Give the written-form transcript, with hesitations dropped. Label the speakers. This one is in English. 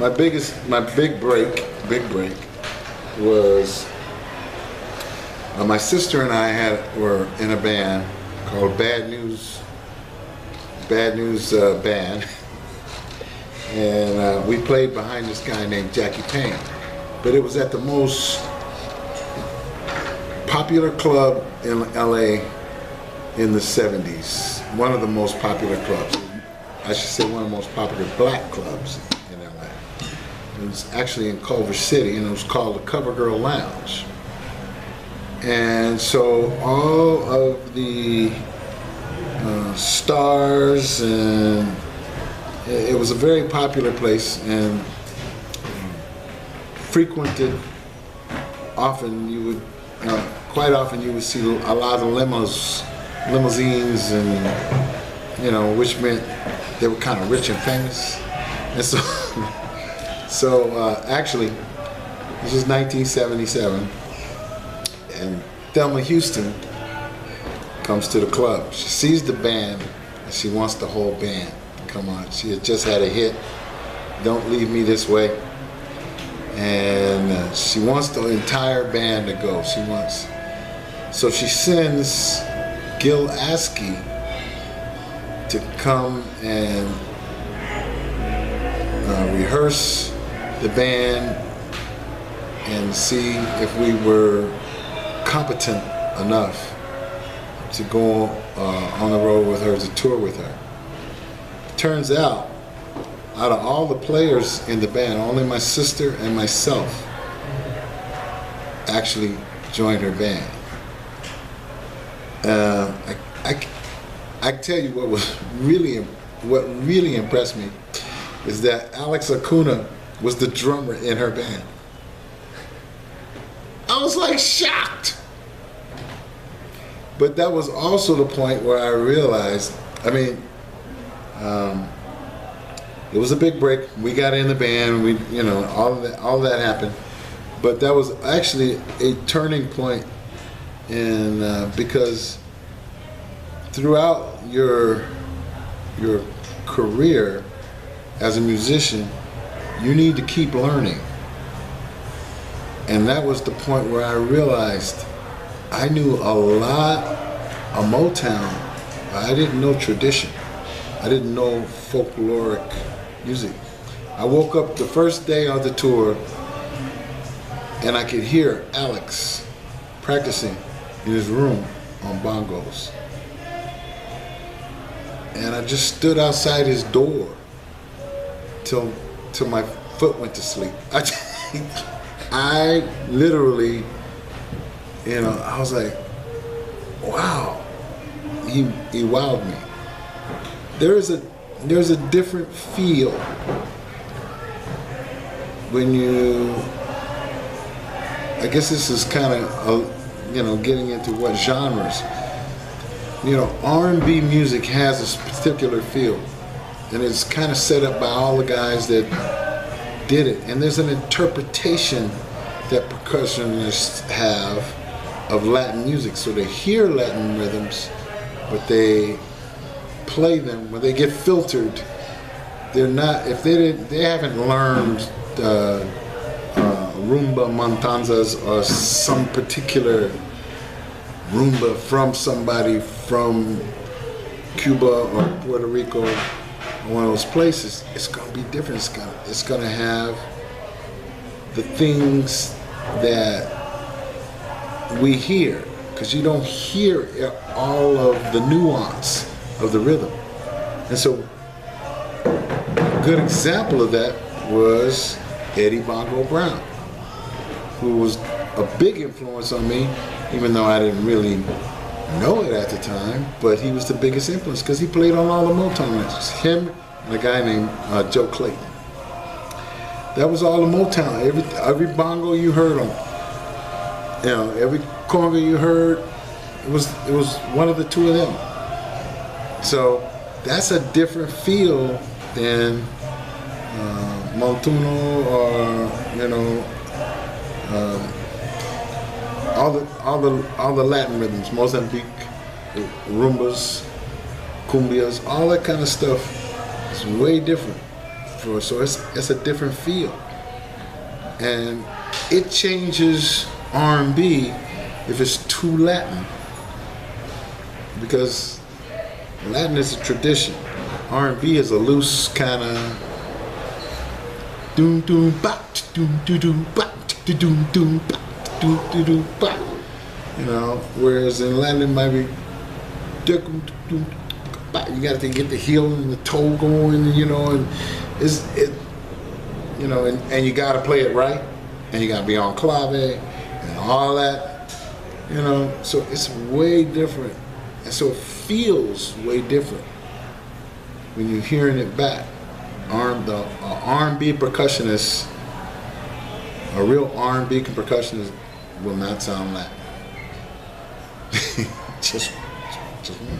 Speaker 1: my big break was my sister and I were in a band called Bad News Band, and we played behind this guy named Jackie Payne. But it was at the most popular club in LA in the 70s. One of the most popular clubs. I should say one of the most popular black clubs in LA. It was actually in Culver City, and it was called the Cover Girl Lounge. And so all of the stars, and it was a very popular place, and frequented often. Quite often you would see a lot of limousines, and which meant they were kind of rich and famous. And so actually, this was 1977, and Thelma Houston comes to the club. She sees the band, and she wants the whole band to come on. She had just had a hit, "Don't Leave Me This Way," and she wants the entire band to go. So she sends Gil Askey to come and rehearse the band and see if we were competent enough to go on the road with her, to tour with her. Turns out of all the players in the band, only my sister and myself actually joined her band. I tell you what really impressed me is that Alex Acuna was the drummer in her band. I was like shocked. But that was also the point where I realized, it was a big break. We got in the band, all that happened. But that was actually a turning point, because throughout your career as a musician, you need to keep learning. And that was the point where I realized I knew a lot of Motown. I didn't know tradition. I didn't know folkloric music. I woke up the first day of the tour, and I could hear Alex practicing in his room on bongos. And I just stood outside his door till my foot went to sleep. I literally, I was like, wow, he wowed me. There's a different feel when you, I guess this is kind of, getting into what genres. R&B music has this particular feel, and it's kind of set up by all the guys that did it. And there's an interpretation that percussionists have of Latin music. So they hear Latin rhythms, but they play them when they get filtered. They're not, if they haven't learned rumba montanzas or some particular rumba from somebody from Cuba or Puerto Rico, or one of those places, it's going to be different. It's going to have the things that we hear, because you don't hear all of the nuance of the rhythm. And so a good example of that was Eddie Bongo Brown, who was a big influence on me, even though I didn't really know it at the time, but he was the biggest influence because he played on all the Motown records. Him and a guy named Joe Clayton. That was all the Motown. Every bongo you heard on, every conga you heard, it was one of the two of them. So that's a different feel than Montuno or all the Latin rhythms, Mozambique, rumbas, cumbias, all that kind of stuff is way different So it's a different feel, and it changes R&B if it's too Latin, because Latin is a tradition. R&B is a loose kind of doom doom ba doom doom doom ba doom doom ba doom doom doom ba. You know, whereas in Latin it might be you got to get the heel and the toe going, you know, and you know, and you got to play it right, and you got to be on clave and all that, you know. So it's way different, and so it feels way different when you're hearing it back. The R&B percussionist, a real R&B percussionist, will not sound Latin. just one.